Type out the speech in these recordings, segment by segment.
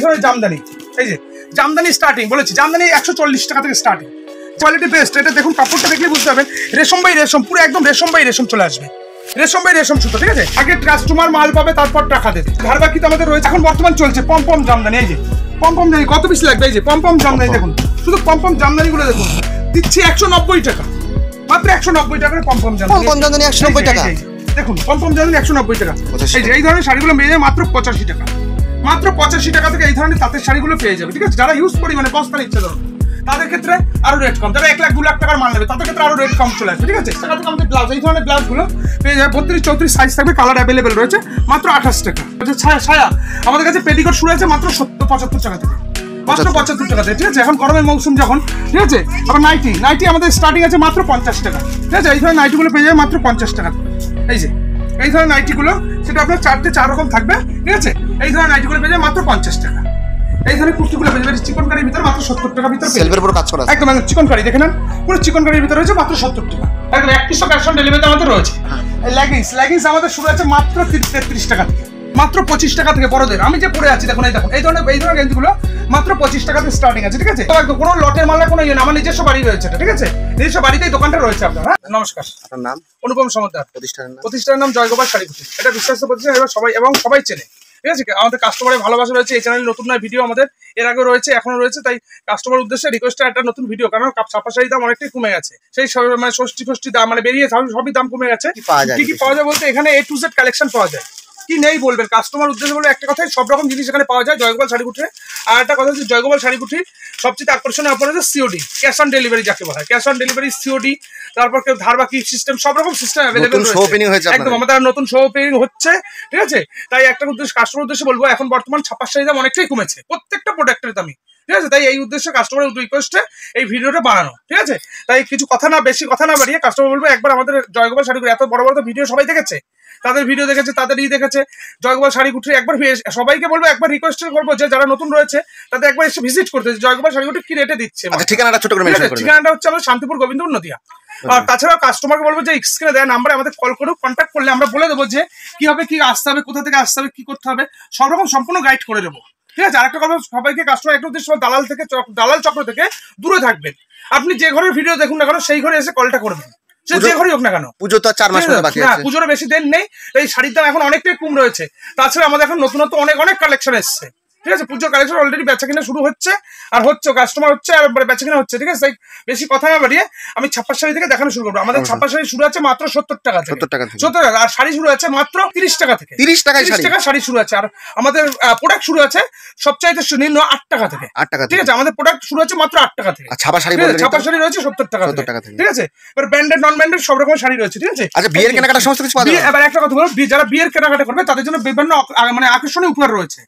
ধরনের জামদানি, এই যে জামদানি স্টার্টিং বলেছি, জামদানি 140 টাকা থেকে স্টার্টিং, কোয়ালিটি বেস্ট। এটা দেখুন কাপড়টা দেখলে বুঝতে পারবেন রেশম বাই রেশম, পুরো একদম রেশম বাই রেশম চলে আসবে, রেশম বাই রেশম সুতো, ঠিক আছে। আগে কাস্টমার মাল পাবে তারপর টাকা দেবে। ধারবাকিতে আমাদের রয়েছে এখন বর্তমান চলছে পমপম জামদানি, এই যে পমপম জামদানি কত পিস লাগবে, এই যে পমপম জামদানি দেখুন, শুধু পমপম জামদানিগুলো দেখুন, দিচ্ছি 190 টাকা, মাত্র 190 টাকা করে পমপম জামদানি, 190 টাকা দেখুন পমপম জামদানি 190 টাকা। এই যে এই ধরনের শাড়িগুলো পেয়ে যাবে মাত্র 85 টাকা, মাত্র 85 টাকা থেকে এই ধরনের তাঁতের শাড়িগুলো পেয়ে যাবে, ঠিক আছে। যারা ইউজ করি মানে বস্তার ইচ্ছে ধরুন তাদের ক্ষেত্রে আরো রেট কম, যারা 1 লাখ 2 লাখ টাকার মাল নেবে তাদের ক্ষেত্রে আরো রেট কম চলে আসবে, ঠিক আছে। টাকা থেকে আমাদের ব্লাউজ, এই ধরনের ব্লাউজগুলো পেয়ে যাবে 32 34 সাইজ থাকবে, কালার অ্যাভেলেবেল রয়েছে, মাত্র 28 টাকা। ছায়া আমাদের কাছে পেটিকোট শুরু হয়েছে মাত্র 75 টাকা থেকে, মাত্র 75 টাকা থেকে, ঠিক আছে। এখন গরমের মৌসুম যখন, ঠিক আছে। আবার নাইটি আমাদের স্টার্টিং আছে মাত্র 50 টাকা, ঠিক আছে। এই ধরনের নাইটিগুলো পেয়ে যাবে মাত্র 50 টাকা, এই যে এই ধরনের নাইটিগুলো, সেটা আপনার 4 রকম থাকবে, ঠিক আছে। এই ধরনের নাইটিগুলো পেয়ে যাবে মাত্র 50 টাকা। এই ধরনের কুর্তিগুলো পেয়ে যাবে চিকন কারির ভিতরে মাত্র 70 টাকা ভিতরে, সেলফের পুরো কাজ করা একদম চিকন কারি দেখে নেন, পুরো চিকন কারির ভিতরে রয়েছে মাত্র 70 টাকা, একদম 100 ক্যাশ অন ডেলিভারিতে আমাদের রয়েছে। লেগিংস আমাদের শুরু আছে মাত্র 33 টাকা থেকে, মাত্র 25 টাকা থেকে বড়দের। আমি যে পরে আছি দেখুন, এই ধরনের গেঞ্জিগুলো মাত্র 25 টাকা থেকে স্টার্টিং আছে, ঠিক আছে। একদম কোনো লটের মাল কোনো ইয়ে না, আমার নিজস্ব বাড়ি রয়েছে, ঠিক আছে। নিজস্ব বাড়িতেই দোকানটা রয়েছে আপনার। নমস্কার, আপনার নাম? অনুপম সমাদ্দার। প্রতিষ্ঠানের নাম জয়গোপাল শাড়িকুঠি। এটা বিশ্বাস্ত প্রতিষ্ঠান, এবার সবাই চেনে, ঠিক আছে। আমাদের কাস্টমারের ভালোবাসা রয়েছে, এই চ্যানেলে নতুন নয় ভিডিও আমাদের এর আগে রয়েছে, এখনো রয়েছে, তাই কাস্টমার উদ্দেশ্যে রিকোয়েস্টে একটা নতুন ভিডিও, কারণ ছাপা শাড়ির দাম অনেকটাই কমে গেছে, সেই মানে ষষ্ঠী দাম মানে বেরিয়ে সবই দাম কমে গেছে। কি কি পাওয়া যায় বলতে এখানে A to Z কালেকশন পাওয়া যায়, কি নেই বলবেন, কাস্টমার উদ্দেশ্যে বলবে একটা কথাই, সব রকম জিনিস এখানে পাওয়া যায় জয়গোপাল শাড়িকুঠিতে। আর একটা কথা হচ্ছে জয়গোপাল শাড়িকুঠির সবচেয়ে আকর্ষণীয় অফার হচ্ছে COD, ক্যাশ অন ডেলিভারি যাকে বলা হয়, ক্যাশ অন ডেলিভারি COD, তারপর কেউ ধারবাকি সিস্টেম, সব রকম সিস্টেম অ্যাভেলেবল রয়েছে, একদম আমাদের নতুন শো ওপেনিং হচ্ছে, ঠিক আছে। তাই একটা উদ্দেশ্য কাস্টমার উদ্দেশ্যে বলবো, এখন বর্তমান ছাপার শাড়ির দাম অনেকটাই কমেছে, প্রত্যেকটা প্রোডাক্টের দামই, ঠিক আছে। তাই এই উদ্দেশ্যে কাস্টমারের রিকোয়েস্টে এই ভিডিওটা বানানো, ঠিক আছে। তাই কিছু বেশি কথা না বাড়িয়ে কাস্টমার বলবো একবার আমাদের জয়গোপাল শাড়িকুঠি, এত বড় বড় ভিডিও সবাই দেখেছে, তাদের ভিডিও দেখেছে, তাদের দেখেছে জয়গোপাল শাড়িকুঠি, একবার সবাইকে বলবো, একবার রিকোয়েস্ট করবো যে যারা নতুন রয়েছে তাদের একবার এসে ভিজিট করতে, জয়গোপাল শাড়িকুঠি কি রেটে দিচ্ছে। ঠিকানাটা ছোট করে মেনশন করুন। ঠিকানাটা হচ্ছে আমাদের শান্তিপুর গোবিন্দপুর নদিয়া। আর তাছাড়াও কাস্টমারকে বলবো যে স্ক্রিনে দেওয়া নাম্বারে আমাদের কল করুক, কন্ট্যাক্ট করলে আমরা বলে দেবো যে কিভাবে কি আসতে হবে, কোথা থেকে আসতে হবে, কি করতে হবে, সব রকম সম্পূর্ণ গাইড করে দেবো, ঠিক আছে। আরেকটা কথা, সবাইকে কাস্টমার একটা উদ্দেশ্য, দালাল চক্র থেকে দূরে থাকবেন। আপনি যে ঘরের ভিডিও দেখুন না কেন সেই ঘরে এসে কলটা করবেন, যে ঘরেই হোক না কেন। পুজো তো 4 মাস বাকি আছে, পুজোর বেশি দিন নেই, এই শাড়ির দাম এখন অনেকটাই কম রয়েছে। তাছাড়া আমাদের এখন নতুন অনেক কালেকশন এসছে, ঠিক আছে। পুজোর কালেকশন অলরেডি বেচা কিনা শুরু হচ্ছে, আর কাস্টমার হচ্ছে, আর বেচা কিনা হচ্ছে, ঠিক আছে। তাই বেশি কথা না বাড়িয়ে আমি ছাপা শাড়ি থেকে দেখানো শুরু করবো। আমাদের ছাপা শাড়ি শুরু আছে মাত্র 70 টাকা, আর শাড়ি শুরু আছে মাত্র 30 টাকা থেকে, 30 টাকা শাড়ি শুরু আছে। আর আমাদের প্রোডাক্ট শুরু আছে সবচাইতে নিম্ন 8 টাকা থেকে, ঠিক আছে। আমাদের প্রোডাক্ট শুরু আছে মাত্র 8 টাকা থেকে, ছাপা শাড়ি রয়েছে 70 টাকা থেকে, ঠিক আছে। এবার ব্র্যান্ডেড নন ব্র্যান্ডেড সব রকম শাড়ি রয়েছে, ঠিক আছে। আচ্ছা, বিয়ের কেনাকাটা সমস্ত কিছু পাওয়া যায়। এবার একটা কথা বলবো, যারা বিয়ের কেনাকাটা করবে তাদের জন্য বিভিন্ন মানে আকর্ষণীয় উপহার রয়েছে,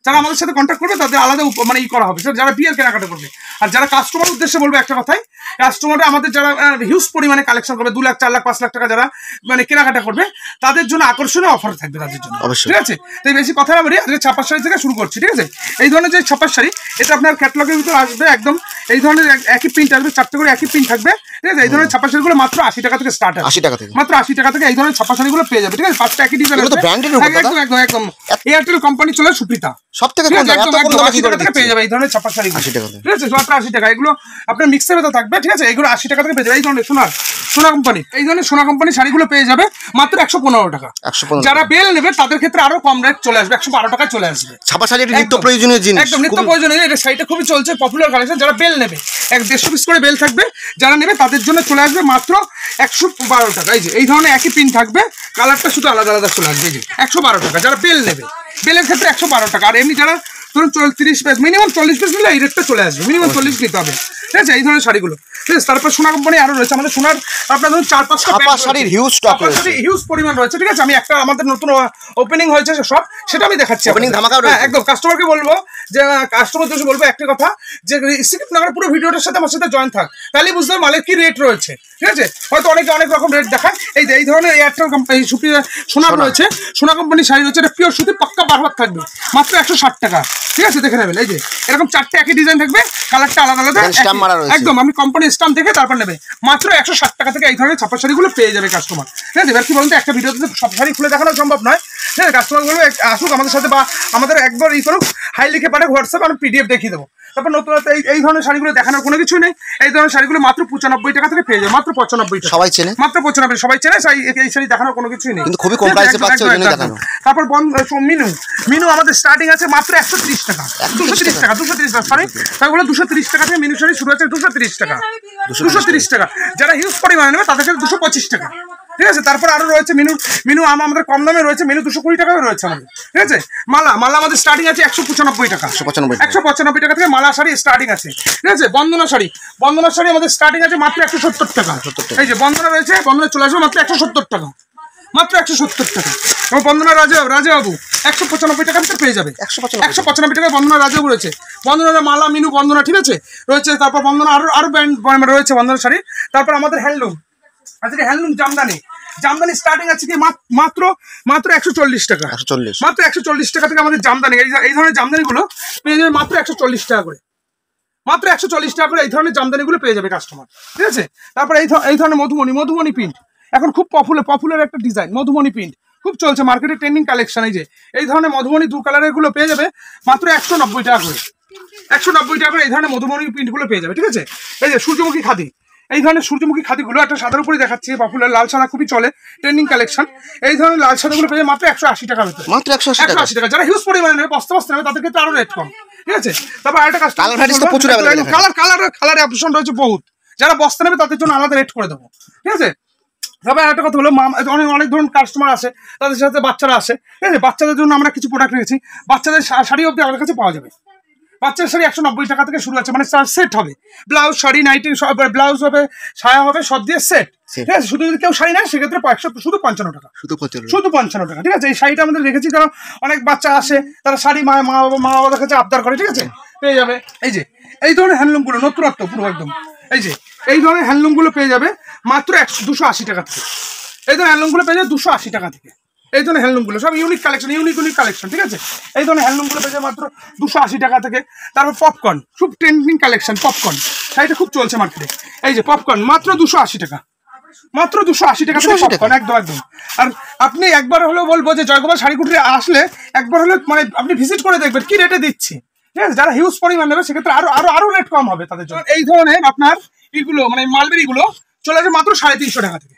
যারা আমাদের সাথে কন্ট্যাক্ট করবে তাদের আলাদা মানে করা হবে, যারা বিয়ের কেনাকাটা করবে। আর যারা কাস্টমার উদ্দেশ্যে বলবো একটা কথাই, কাস্টমাররা আমাদের যারা হিউজ পরিমাণে কালেকশন করবে, 2 লাখ 4 লাখ 5 লাখ টাকা যারা মানে কেনাকাটা করবে তাদের জন্য আকর্ষণীয় অফার থাকবে তাদের জন্য, ঠিক আছে। তাই বেশি কথা না বলি, আজকে ছাপার শাড়ি থেকে শুরু করছি, ঠিক আছে। এই ধরনের যে ছাপার শাড়ি, এটা আপনার ক্যাটালগের ভিতরে আসবে, একদম এই ধরনের একই প্রিন্ট আসবে, 4টে করে একই প্রিন্ট থাকবে, ঠিক আছে। এই ধরনের ছাপা শাড়িগুলো মাত্র 80 টাকা থেকে স্টার্ট হয়, 80 টাকা থেকে, মাত্র 80 টাকা থেকে এই ধরনের ছাপা শাড়িগুলো পেয়ে যাবে, ঠিক আছে। 5টা একই ডিজাইন আছে, একদম এয়ারটেল কোম্পানি চলে সুপ্রিতা, সব থেকে কম দামে 80 টাকা থেকে পেয়ে যাবে এই ধরনের ছাপা শাড়ি, 80 টাকা, ঠিক আছে। মাত্র 80 টাকা। এগুলো আপনার মিক্সের ভেতর থাকবে, ঠিক আছে। এগুলো 80 টাকা থেকে পেয়ে যাবে। এই ধরনের সোনা কোম্পানি, এই ধরনের সোনা কোম্পানি শাড়িগুলো পেয়ে যাবে মাত্র 115 টাকা। যারা বেল নেবে তাদের ক্ষেত্রে আরো কম রেট চলে আসবে, 112 টাকায় চলে আসবে। ছাপা শাড়ি নিত্য প্রয়োজনীয় জিনিস, একদম নিত্য প্রয়োজনীয়। এটা শাড়িটা খুবই চলছে, পপুলার কালেকশন। যারা বেল নেবে 150 পিস করে বেল থাকবে, যারা নেবে তাদের জন্য চলে আসবে মাত্র 112 টাকা। এই যে এই ধরনের একই প্রিন্ট থাকবে, কালারটা শুধু আলাদা আলাদা চলে আসবে, এই যে 112 টাকা। যারা বেল নেবে, বেলের ক্ষেত্রে 112 টাকা। আর এমনি যারা ধরুন 30 পিস, মিনিমাম 40 পিস নিলে এই রেটটা চলে আসবে, মিনিমাম 40 নিতে হবে, ঠিক আছে। এই ধরনের শাড়িগুলো, ঠিক আছে। তারপর সোনা কোম্পানি আরো রয়েছে, আমাদের সোনার আপনার ধরুন 4-5টা শাড়ির হিউজ স্টক রয়েছে, হিউজ পরিমাণ রয়েছে, ঠিক আছে। আমি একটা আমাদের নতুন ওপেনিং হয়েছে সব, সেটা আমি দেখাচ্ছি, ওপেনিং ধামাকা রয়েছে, একদম। কাস্টমারকে বলবো যে কাস্টমারদের বলবো একটা কথা, যে স্কিপ না করে পুরো ভিডিওটার সাথে আমার সাথে জয়েন থাক, তাহলেই বুঝতে হবে মালের কি রেট রয়েছে, ঠিক আছে। হয়তো অনেকে অনেক রকম রেট দেখায়। এই ধরনের এয়ারটেল কোম্পানি সোনা রয়েছে, সোনা কোম্পানির শাড়ি রয়েছে, এটা পিওর সুতি, পাক্কা বারবার থাকবে, মাত্র 160 টাকা, ঠিক আছে। দেখে নেবেন, এই যে এরকম 4টে একই ডিজাইন থাকবে, কালারটা আলাদা আলাদা, একদম আপনি কোম্পানি স্ট্যাম্প দেখে তারপর নেবে। মাত্র 160 টাকা থেকে এই ধরনের ছাপা শাড়িগুলো পেয়ে যাবে কাস্টমার, ঠিক আছে। এবার কি বলুন তো, একটা ভিডিওতে সব শাড়ি খুলে দেখানো সম্ভব নয়, ঠিক আছে। কাস্টমার বলবে আসুক আমাদের সাথে, বা আমাদের একবার করুক, হাই লিখে পাঠাক, ডাইরেক্ট হোয়াটসঅ্যাপ আমি পিডিএফ দেখিয়ে দেবো। তারপর নতুন এই ধরনের শাড়িগুলো দেখানোর কোনো কিছুই নেই। এই ধরনের শাড়িগুলো মাত্র 95 টাকা থেকে পেয়ে যাবে, মাত্র 95 টাকা। সবাই চেনে, মাত্র 95, সবাই চেনে। এই শাড়ি দেখানোর কোনো কিছুই নেই, কিন্তু খুবই কম প্রাইসে পাচ্ছে, ওই জন্যই দেখানো। তারপর মিনু আমাদের স্টার্টিং আছে মাত্র 130 টাকা, 230 টাকা, 230 টাকা, সরি তাহলে 230 টাকা থেকে মিনু শাড়ি শুরু আছে, 230 টাকা, 230 টাকা। যারা হিউজ পরিমাণে নেবে তাদের কাছে 225 টাকা, ঠিক আছে। তারপর আরো রয়েছে মিনু আমাদের কম দামে রয়েছে, মিনু 220 টাকায় রয়েছে আমাদের, ঠিক আছে। মালা আমাদের স্টার্টিং আছে 195 টাকা, 195 টাকা থেকে মালা শাড়ি স্টার্টিং আছে, ঠিক আছে। বন্দনা শাড়ি আমাদের স্টার্টিং আছে মাত্র 170 টাকা। এই যে বন্দনা রয়েছে, বন্দনা চলে আসবে মাত্র 170 টাকা, মাত্র 170 টাকা। এবং বন্দনা রাজাবাবু 195 টাকা ভিতরে পেয়ে যাবে, 195 টাকায় বন্দনা রাজাবাবু রয়েছে। বন্দনা মালা মিনু বন্দনা, ঠিক আছে, রয়েছে। তারপর বন্দনা আরো ব্র্যান্ড রয়েছে বন্দনা শাড়ি। তারপর আমাদের হ্যান্ডলুম, আজকে হ্যান্ডলুম জামদানি স্টার্টিং আছে কি মাত্র 140 টাকা, মাত্র 140 টাকা থেকে আমাদের জামদানি, এই ধরনের জামদানিগুলো পেয়ে যাবে মাত্র 140 টাকা করে, মাত্র 140 টাকা করে এই ধরনের জামদানিগুলো পেয়ে যাবে কাস্টমার, ঠিক আছে। তারপরে এই ধরনের মধুমণি প্রিন্ট এখন খুব পপুলার একটা ডিজাইন, মধুমণি প্রিন্ট খুব চলছে মার্কেটে, ট্রেন্ডিং কালেকশন। এই যে এই ধরনের মধুমণি 2 কালারের গুলো পেয়ে যাবে মাত্র 190 টাকা করে, 190 টাকা করে এই ধরনের মধুমণি প্রিন্টগুলো পেয়ে যাবে, ঠিক আছে। এই যে সূর্যমুখী খাদি, এই ধরনের সূর্যমুখী খাদিগুলো একটা সাদার উপরে দেখাচ্ছি, পপুলার লাল সাদা খুবই চলে, ট্রেন্ডিং কালেকশন। এই ধরনের লাল সাদাগুলো পেয়ে মাত্র 180 টাকা ভিতরে, মাত্র 180 টাকা। যারা হিউজ পরিমাণে নেবে, বস্তা নেবে, তাদের ক্ষেত্রে আরো রেট কম, ঠিক আছে। তারপর আরেকটা কালার অপশন রয়েছে বহুত, যারা বস্তা নেবে তাদের জন্য আলাদা রেট করে দেবো, ঠিক আছে। তবে একটা কথা হলো, অনেক ধরুন কাস্টমার আসে, তাদের সাথে বাচ্চারা আসে, ঠিক আছে। বাচ্চাদের জন্য আমরা কিছু প্রোডাক্ট রেখেছি, বাচ্চাদের শাড়ি অবধি আমাদের কাছে পাওয়া যাবে। বাচ্চার শাড়ি 190 টাকা থেকে শুরু আছে, মানে সেট হবে, ব্লাউজ শাড়ি নাইটি ব্লাউজ হবে, সায়া হবে, সব দিয়ে সেট, ঠিক আছে। শুধু যদি কেউ শাড়ি নেয় সেক্ষেত্রে শুধু 55 টাকা, শুধু 55 টাকা, ঠিক আছে। এই শাড়িটা আমাদের রেখেছি, কারণ অনেক বাচ্চা আসে, তারা শাড়ি মা বাবার কাছে আবদার করে, ঠিক আছে, পেয়ে যাবে। এই ধরনের হ্যান্ডলুমগুলো নতুনত্ব পুরো একদম, এই ধরনের হ্যান্ডলুমগুলো পেয়ে যাবে মাত্র 280 টাকা থেকে, এই ধরনের হ্যান্ডলুমগুলো পেয়ে যাবে 280 টাকা থেকে। এই ধরনের হ্যান্ডলুমগুলো সব ইউনিক কালেকশন, ঠিক আছে। এই ধরনের হ্যান্ডলুমগুলো পেয়ে যাবে মাত্র 280 টাকা থেকে। তারপর পপকর্ন, খুব ট্রেন্ডিং কালেকশন, পপকর্ন শাড়িটা খুব চলছে মার্কেটে। এই যে পপকর্ন মাত্র 280 টাকা, মাত্র 280 টাকা পপকর্ন, একদম। আর আপনি একবার হলেও বলবো যে জয়গোপাল শাড়িকুটিরে আসলে একবার হলে মানে আপনি ভিজিট করে দেখবেন কি রেটে দিচ্ছি, ঠিক আছে। যারা হিউজ পরিমাণ নেবে সেক্ষেত্রে আরো রেট কম হবে তাদের জন্য। এই ধরনের আপনার এইগুলো মানে মালবেরিগুলো চলে আসবে মাত্র 350 টাকা থেকে,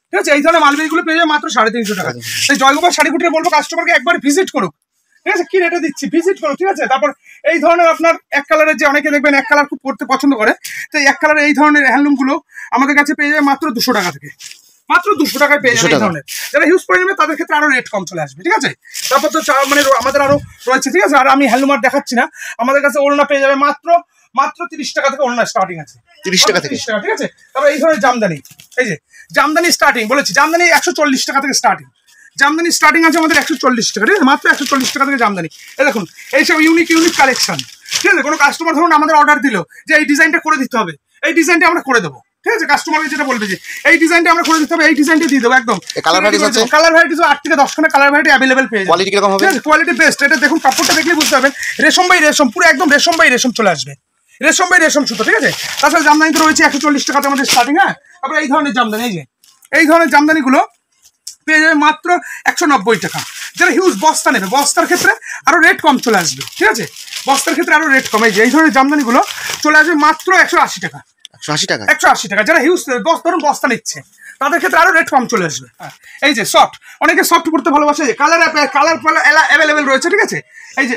ঠিক আছে। এই ধরনের মালবেরিগুলো পেয়ে যাবে মাত্র 350 টাকা। এই জয়গোপাল শাড়িকুটিরে বলবো কাস্টমারকে একবার ভিজিট করুক, ঠিক আছে, কি রেটে দিচ্ছি ভিজিট করুক, ঠিক আছে। তারপর এই ধরনের আপনার এক কালারের, যে অনেকে দেখবেন এক কালার খুব পড়তে পছন্দ করে, তো এক কালারের এই ধরনের হ্যান্ডলুমগুলো আমাদের কাছে পেয়ে যাবে মাত্র 200 টাকা থেকে, মাত্র 200 টাকায় পেয়ে যাবে এই ধরনের। যারা হিউজ পরে নেবে তাদের ক্ষেত্রে আরো রেট কম চলে আসবে, ঠিক আছে। তারপর তো মানে আমাদের আরো রয়েছে, ঠিক আছে। আর আমি হ্যান্ডলুম আর দেখাচ্ছি না, আমাদের কাছে ওড়না পেয়ে যাবে মাত্র 30 টাকা থেকে ওড়না স্টার্টিং আছে, 30 টাকা থেকে, ঠিক আছে। তারপর এই ধরনের জামদানি, এই যে জামদানি স্টার্টিং বলেছি, জামদানি 140 টাকা থেকে স্টার্টিং, জামদানি স্টার্টিং আছে আমাদের 140 টাকা, ঠিক আছে, মাত্র 140 টাকা থেকে জামদানি। এই দেখুন এইসব ইউনিক কালেকশন, ঠিক আছে। কোনো কাস্টমার ধরুন আমাদের অর্ডার দিল যে এই ডিজাইনটা করে দিতে হবে, এই ডিজাইনটা আমরা করে দেবো, ঠিক আছে। কাস্টমারকে যেটা বলবে যে এই ডিজাইনটা আমরা করে দিতে হবে, এই ডিজাইনটা দিয়ে দেবো একদম। কালার ভ্যারাইটিস 8 থেকে 10 খানা কালার ভ্যারাইটি অ্যাভেলেবল পেয়ে যাবে। কোয়ালিটি কিরকম হবে? Quality best. এটা দেখুন কাপড়টা দেখলে বুঝতে পারবেন, রেশম বাই রেশম, পুরো একদম রেশম বাই রেশম চলে আসবে, রেশম বাই রেশম সুতো, ঠিক আছে। তাছাড়া জামদানি তো রয়েছে 140 টাকাতে আমাদের স্টার্টিং। হ্যাঁ, তারপরে এই ধরনের জামদানি, এই ধরনের জামদানিগুলো পেয়ে যাবে মাত্র 190 টাকা। যারা হিউজ বস্তা নেবে, বস্তার ক্ষেত্রে আরো রেট কম চলে আসবে, ঠিক আছে, বস্তার ক্ষেত্রে আরো রেট কম। এই ধরনের জামদানিগুলো চলে আসবে মাত্র 180 টাকা, 180 টাকা। যারা হিউজ ধরুন বস্তা নিচ্ছে তাদের ক্ষেত্রে আরো রেট কম চলে আসবে। এই যে সফট, অনেকে সফট পড়তে ভালোবাসে, কালার অ্যাভেলেবেল রয়েছে, ঠিক আছে।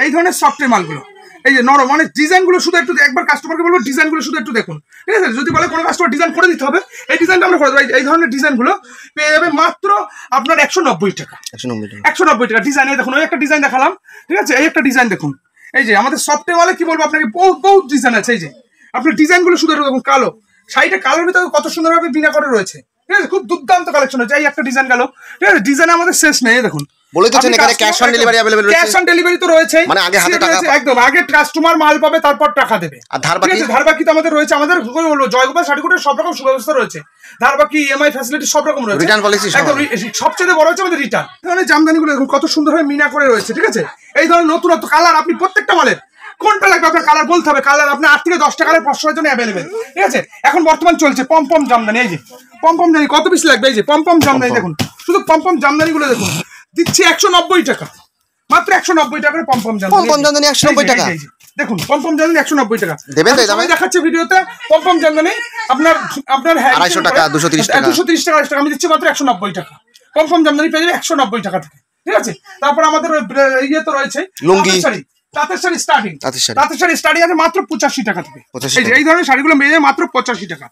এই ধরনের সফটের মালগুলো, এই যে নরম, মানে ডিজাইনগুলো শুধু একটু একবার কাস্টমারকে বলবো ডিজাইনগুলো শুধু একটু দেখুন, ঠিক আছে। যদি বলে কোনো কাস্টমার ডিজাইন করে দিতে হবে, এই ডিজাইনটা আমরা করে দেবো। এই ধরনের ডিজাইনগুলো পেয়ে যাবে মাত্র আপনার 190 টাকা, 190 টাকা। ডিজাইন এই দেখুন, ওই একটা ডিজাইন দেখালাম, ঠিক আছে। এই একটা ডিজাইন দেখুন, এই যে আমাদের সফটে মালে কি বলবো আপনাকে, বহুত ডিজাইন আছে। এই যে আপনার ডিজাইনগুলো শুধু একটু দেখুন, কালো শাড়িটা কালোর ভিতরে কত সুন্দরভাবে বিনা করে রয়েছে, ঠিক আছে। খুব দুর্দান্ত কালেকশন হচ্ছে। এই একটা ডিজাইন গেল, ঠিক আছে। ডিজাইন আমাদের শেষ নেই, দেখুন ক্যাশ অন ডেলিভারি তো রয়েছে, মানে আগে হাতে টাকা, একদম আগে কাস্টমার মাল পাবে তারপর টাকা দেবে। আর ধার বাকি তো আমাদের রয়েছে, আমাদের জয়গোপাল শাড়িকুটির সব রকম সুব্যবস্থা রয়েছে, ধার বাকি ইএমআই ফ্যাসিলিটি সব রকম রয়েছে, রিটার্ন পলিসি একদম। সবচেয়ে বড় হচ্ছে আমাদের রিটার্ন। এই ধরনের জামদানিগুলো দেখুন কত সুন্দরভাবে মিনা করে রয়েছে, ঠিক আছে। এই ধরনের নতুন কালার, আপনি প্রত্যেকটা মালের কোনটা লাগবে আপনার কালার বলতে হবে, কালার আপনার 8 থেকে 10 টাকার প্রশ্নের জন্য অ্যাভেলেবেল, ঠিক আছে। এখন বর্তমান চলছে পমপম জামদানি, এই যে পমপম জামদানি কত পিস লাগবে, এই যে পমপম জামদানি দেখুন, শুধু পমপম জামদানিগুলো দেখুন, দিচ্ছি 190 টাকা, মাত্র 190 টাকা করে পমপম জামদানি 190 টাকা দেখুন পমপম জামদানি 190 টাকা দেবেন তাই দামে দেখাচ্ছে ভিডিওতে পমপম জামদানি আপনার 250 টাকা 230 টাকা 230 টাকা আমি দিচ্ছি মাত্র 190 টাকা পমপম জামদানি পেয়ে যাবে 190 টাকা থেকে ঠিক আছে তারপর আমাদের ইয়ে তো রয়েছে লুঙ্গি তাঁতের শাড়ি স্টার্টিং আছে মাত্র 85 টাকা থেকে এই ধরনের শাড়িগুলো পেয়ে যাবে মাত্র 85 টাকা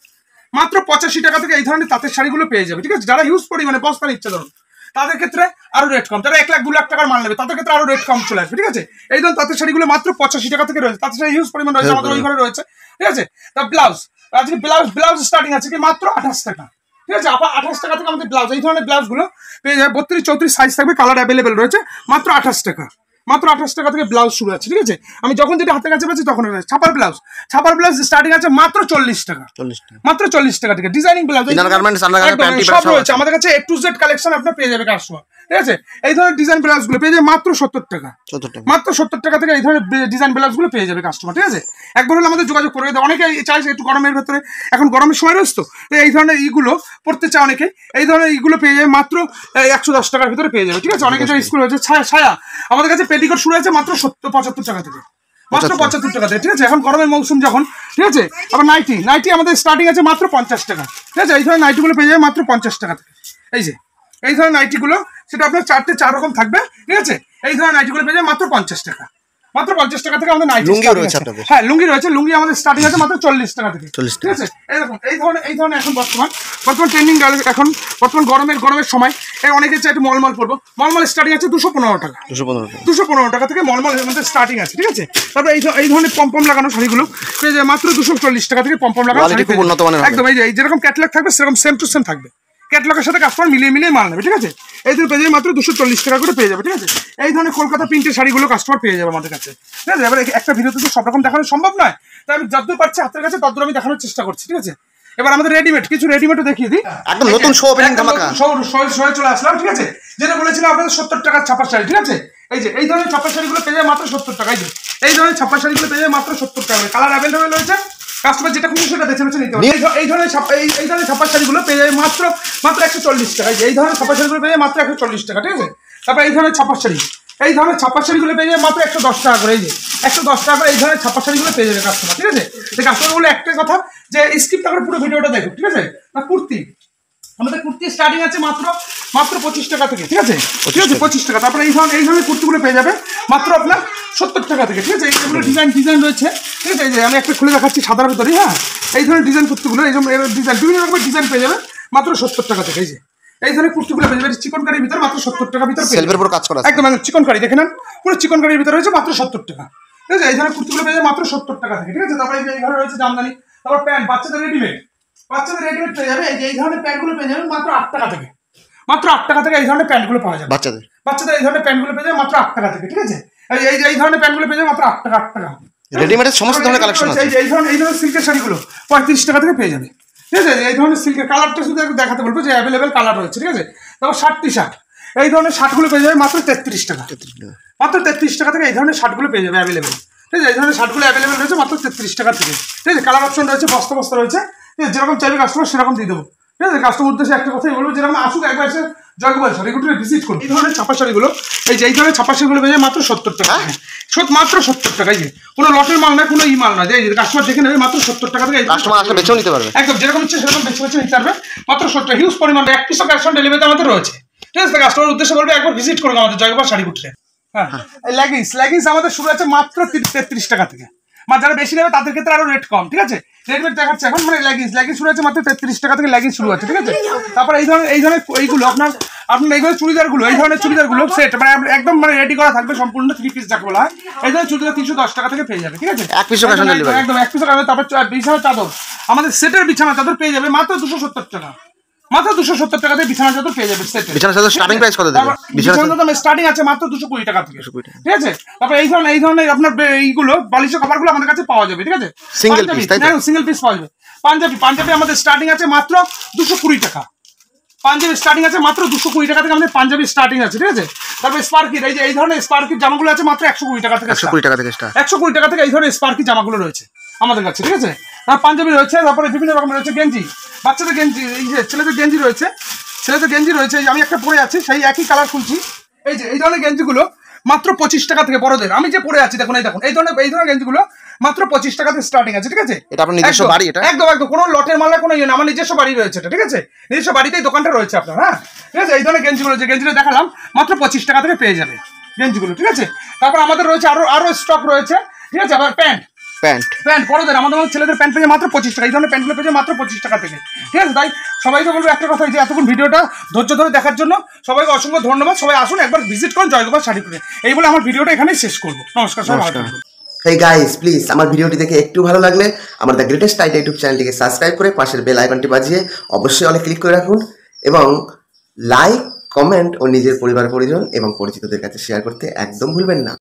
মাত্র 85 টাকা থেকে এই ধরনের তাঁতের শাড়িগুলো পেয়ে যাবে ঠিক আছে যারা ইউজ পরিমাণে বস্তা নিচ্ছে ধরুন তাদের ক্ষেত্রে আরো রেট কম যারা 1 লাখ 2 লাখ টাকার মাল নেবে তাদের ক্ষেত্রে আরো রেট কম চলে আসবে ঠিক আছে এই ধরনের তাঁতের শাড়িগুলো মাত্র 85 টাকা থেকে রয়েছে তাঁতের শাড়ি ইউজ পরিমাণ রয়েছে আমাদের ওই ঘরে রয়েছে ঠিক আছে তা ব্লাউজ আজকে ব্লাউজ স্টার্টিং আছে কি মাত্র 28 টাকা ঠিক আছে আবার 28 টাকা থেকে আমাদের ব্লাউজ এই ধরনের ব্লাউজগুলো পেয়ে যাবে 32 34 সাইজ থাকবে কালার অ্যাভেলেবেল রয়েছে মাত্র 28 টাকা মাত্র 28 টাকা থেকে ব্লাউজ শুরু আছে ঠিক আছে আমি যখন যেটা হাতের কাছে পাচ্ছি তখন ছাপার ব্লাউজ স্টার্টিং আছে মাত্র 40 টাকা মাত্র 40 টাকা থেকে ডিজাইনিং ব্লাউজ সব রয়েছে আমাদের কাছে A to Z কালেকশন আপনার পেয়ে যাবে কাস্টমার ঠিক আছে এই ধরনের ডিজাইন ব্লাউজগুলো পেয়ে যাবে মাত্র 70 টাকা মাত্র 70 টাকা থেকে এই ধরনের ডিজাইন ব্লাউজগুলো পেয়ে যাবে কাস্টমার ঠিক আছে একবার হলে আমাদের যোগাযোগ করে দেয় অনেকে চাইছে একটু গরমের ভেতরে এখন গরমের সময় রয়েছে তো এই ধরনের এইগুলো পড়তে চায় অনেকে এই ধরনের এইগুলো পেয়ে যাবে মাত্র 110 টাকার ভিতরে পেয়ে যাবে ঠিক আছে অনেকে স্কুল হয়েছে ছায়া আমাদের কাছে পেটিকোট শুরু হয়েছে মাত্র 75 টাকা থেকে মাত্র 75 টাকা থেকে ঠিক আছে এখন গরমের মৌসুম যখন ঠিক আছে আবার নাইটি আমাদের স্টার্টিং আছে মাত্র 50 টাকা ঠিক আছে এই ধরনের নাইটিগুলো পেয়ে যাবে মাত্র 50 টাকা থেকে এই ধরনের নাইটিগুলো সেটা আপনার 4 রকম থাকবে ঠিক আছে এই ধরনের নাইটিগুলো পেয়ে যাবে মাত্র 50 টাকা মাত্র 50 টাকা থেকে আমাদের নাইটি লুঙ্গি রয়েছে আপনাদের হ্যাঁ লুঙ্গি রয়েছে লুঙ্গি আমাদের স্টার্টিং আছে মাত্র 40 টাকা থেকে ঠিক আছে এই ধরনের এখন বর্তমান ট্রেন্ডিং এখন বর্তমান গরমের সময় অনেকে চাই একটু মলমল পড়বো মলমল স্টার্টিং আছে 215 টাকা 215 টাকা থেকে মলমল আমাদের স্টার্টিং আছে ঠিক আছে তারপরে এই ধরনের পমপম লাগানো শাড়িগুলো পেয়ে যাবে মাত্র 240 টাকা থেকে পমপম লাগানো একদম এই যেরকম ক্যাটলগ থাকবে সেরকম সেম টু সেম থাকবে ক্যাটলগের সাথে কাস্টমার মিলিয়ে মাল নেবে ঠিক আছে এই ধরনের পেয়ে যাবে মাত্র 240 টাকা করে পেয়ে যাবে ঠিক আছে এই ধরনের কলকাতা প্রিন্টের শাড়িগুলো কাস্টমার পেয়ে যাবে আমাদের কাছে ঠিক আছে এবার একটা ভিডিওতে তো সব রকম দেখানো সম্ভব নয় তাই আমি যতদূর পারছি হাতের কাছে ততদূর আমি দেখানোর চেষ্টা করছি ঠিক আছে এবার আমাদের কিছু রেডিমেডও দেখিয়ে দিই একদম নতুন শো ওপেনিং ধামাকা চলে আসলাম ঠিক আছে যেটা বলেছিলাম আপনাদের 70 টাকার ছাপার শাড়ি ঠিক আছে এই ধরনের ছাপার শাড়িগুলো পেয়ে যাবে মাত্র 70 টাকা এই ধরনের ছাপার শাড়িগুলো পেয়ে যাবে মাত্র 70 টাকা কালার অ্যাভেলেবেল রয়েছে কাস্টমার যেটা খুশি সেটা বেছে নিতে হবে এই ধরনের ছাপার শাড়িগুলো পেয়ে যাবে মাত্র 140 টাকা এই ধরনের ছাপার শাড়িগুলো পেয়ে যাবে মাত্র 140 টাকা ঠিক আছে তারপর এই ধরনের ছাপার শাড়িগুলো পেয়ে যাবে মাত্র 110 টাকা করে 110 টাকা করে এই ধরনের ছাপার শাড়িগুলো পেয়ে যাবে কাস্টমার ঠিক আছে কাস্টমার বলে একটাই কথা যে স্কিপ না করে পুরো ভিডিওটা দেখো ঠিক আছে না কুর্তি আমাদের কুর্তি স্টার্টিং আছে মাত্র 25 টাকা থেকে ঠিক আছে 25 টাকা তারপরে এই ধরনের কুর্তিগুলো পেয়ে যাবে মাত্র আপনার 70 টাকা থেকে ঠিক আছে এইগুলো ডিজাইন রয়েছে ঠিক আছে এই যে আমি একটা খুলে দেখাচ্ছি সাদার ভিতরে হ্যাঁ এই ধরনের ডিজাইন কুর্তিগুলো ডিজাইন বিভিন্ন রকমের ডিজাইন পেয়ে যাবে মাত্র 70 টাকা থেকে এই ধরনের কুর্তিগুলো পেয়ে যাবে চিকনকারির ভিতরে মাত্র 70 টাকা ভিতরে সেলফের উপর কাজ করা একদম চিকনকারি দেখে নেন পুরো চিকনকারির ভিতরে রয়েছে মাত্র 70 টাকা ঠিক আছে এই ধরনের কুর্তিগুলো পেয়ে যাবে মাত্র 70 টাকা থেকে ঠিক আছে তারপরে এই ঘরে রয়েছে জামদানি তারপর প্যান্ট বাচ্চাদের রেডিমেড পেয়ে যাবে এই ধরনের প্যান্টগুলো পেয়ে যাবে মাত্র 8 টাকা থেকে মাত্র 8 টাকা থেকে এই ধরনের প্যান্টগুলো পাওয়া যাবে বাচ্চাদের এই ধরনের প্যান্টগুলো পেয়ে যাবে মাত্র 8 টাকা থেকে ঠিক আছে এই ধরনের প্যান্টগুলো পেয়ে যাবে মাত্র 8 টাকা রেডিমেডের সমস্ত ধরনের কালেকশন আছে এই ধরনের সিল্কের শাড়িগুলো 35 টাকা থেকে পেয়ে যাবে ঠিক আছে এই ধরনের সিল্কের কালারটা শুধু একটু দেখাতে বলবো যে অ্যাভেলেবেল কালার রয়েছে ঠিক আছে তারপর শার্ট এই ধরনের শার্টগুলো পেয়ে যাবে মাত্র 33 টাকা মাত্র 33 টাকা থেকে এই ধরনের শার্টগুলো পেয়ে যাবে অ্যাভেলেবেল ঠিক আছে এই ধরনের শার্টগুলো অ্যাভেলেবেল রয়েছে মাত্র 33 টাকা থেকে ঠিক আছে কালার অপশন রয়েছে বস্তা রয়েছে যেরকম চাইবে কাস্টমার সেরকম দিয়ে দেবো ঠিক আছে কাস্টমার উদ্দেশ্যে একটা কথাই বলবো যেরকম আসুক একবার এসে জয়গোপাল শাড়িগুলো ভিজিট করুন এই ধরনের ছাপা শাড়িগুলো এই ধরনের ছাপা শাড়িগুলো পেয়ে যায় মাত্র 70 টাকা মাত্র 70 টাকা কোনো লটের মাল নয় কোনো মাল নয় কাস্টমার দেখে নেবে মাত্র 70 টাকা থেকে কাস্টমার আসলে বেছেও নিতে পারবে একদম যেরকম ইচ্ছে সেরকম বেছে নিতে পারবে মাত্র 70 হিউজ পরিমাণে 1 পিসও ক্যাশ অন ডেলিভারিতে আমাদের রয়েছে ঠিক আছে কাস্টমার উদ্দেশ্যে বলবে একবার ভিজিট করুন আমাদের জয়গোপাল শাড়িগুলো হ্যাঁ লেগিংস আমাদের শুরু আছে মাত্র 33 টাকা থেকে যারা বেশি নেবে তাদের ক্ষেত্রে আরো রেট কম ঠিক আছে রেট দেখাচ্ছে এখন মানে লেগিংস শুরু আছে মাত্র 33 টাকা থেকে লেগিংস শুরু আছে ঠিক আছে তারপর এই ধরনের এইগুলো আপনার এইগুলো চুড়িদারগুলো এই ধরনের চুড়িদারগুলো সেট মানে একদম মানে রেডি করা থাকবে সম্পূর্ণ 3 পিস যাকে বলা হয় এই ধরনের চুড়িদার 310 টাকা থেকে পেয়ে যাবে ঠিক আছে এক পিসও ক্যাশ অন ডেলিভারি একদম এক পিসও তারপর বিছানা চাদর আমাদের সেটের বিছানা চাদর পেয়ে যাবে মাত্র 270 টাকা মাত্র 270 টাকা দিয়ে বিছানা চাদর পেয়ে যাবে সেটে বিছানা চাদর স্টার্টিং প্রাইস কত দেবে বিছানা চাদর স্টার্টিং আছে মাত্র 220 টাকা থেকে ঠিক আছে তারপর এই ধরনের আপনার এইগুলো বালিশের কভারগুলো আমাদের কাছে পাওয়া যাবে ঠিক আছে সিঙ্গেল পিস তাই তো সিঙ্গেল পিস পাওয়া যাবে পাঞ্জাবি আমাদের স্টার্টিং আছে মাত্র 220 টাকা পাঞ্জাবি স্টার্টিং আছে মাত্র 220 টাকা থেকে আমাদের পাঞ্জাবি স্টার্টিং আছে ঠিক আছে তারপর স্পার্কির এই ধরনের স্পার্কির জামাগুলো আছে মাত্র 120 টাকা থেকে 120 টাকা থেকে স্টার্ট 120 টাকা থেকে এই ধরনের স্পার্কি জামাগুলো রয়েছে আমাদের কাছে ঠিক আছে তারপর পাঞ্জাবি রয়েছে তারপরে বিভিন্ন রকমের রয়েছে গেঞ্জি বাচ্চাদের গেঞ্জি এই যে ছেলেদের গেঞ্জি রয়েছে আমি একটা পরে আছি সেই একই কালার খুলছি এই ধরনের গেঞ্জিগুলো মাত্র 25 টাকা থেকে বড়দের। আমি যে পরে আছি দেখুন এই ধরনের গেঞ্জিগুলো মাত্র 25 টাকা থেকে স্টার্টিং আছে, ঠিক আছে? এটা আপনার নিজস্ব বাড়ি? এটা একদম কোনো লটের মালা কোনো ইয়ে না, আমার নিজস্ব বাড়ি রয়েছে এটা, ঠিক আছে? নিজস্ব বাড়িতেই দোকানটা রয়েছে আপনার, হ্যাঁ ঠিক আছে? এই ধরনের গেঞ্জিগুলো যে গেঞ্জিটা দেখালাম মাত্র 25 টাকা থেকে পেয়ে যাবে গেঞ্জিগুলো, ঠিক আছে? তারপর আমাদের রয়েছে আরো স্টক রয়েছে, ঠিক আছে? আবার প্যান্ট বড়দের, আমাদের ছেলেদের প্যান্ট পেয়ে মাত্র 25 টাকা। এই ধরনের প্যান্টগুলো পেয়ে মাত্র 25 টাকা থেকে, ঠিক আছে? তাই সবাইকে বলবো একটা কথা, যে এতক্ষণ ভিডিওটা ধৈর্য ধরে দেখার জন্য সবাইকে অসংখ্য ধন্যবাদ। সবাই আসুন, একবার ভিজিট করুন জয়গোপাল শাড়িপুরে। এই বলে আমার ভিডিওটা এখানেই শেষ করবো। নমস্কার, সবাই ভালো থাকবেন। হেই গাইস, প্লিজ আমার ভিডিওটি দেখে একটু ভালো লাগলে আমার দ্য গ্রেটেস্ট আইডিয়া ইউটিউব চ্যানেলটিকে সাবস্ক্রাইব করে পাশের বেল আইকনটি বাজিয়ে অবশ্যই অলে ক্লিক করে রাখুন, এবং লাইক, কমেন্ট ও নিজের পরিবার পরিজন এবং পরিচিতদের কাছে শেয়ার করতে একদম ভুলবেন না।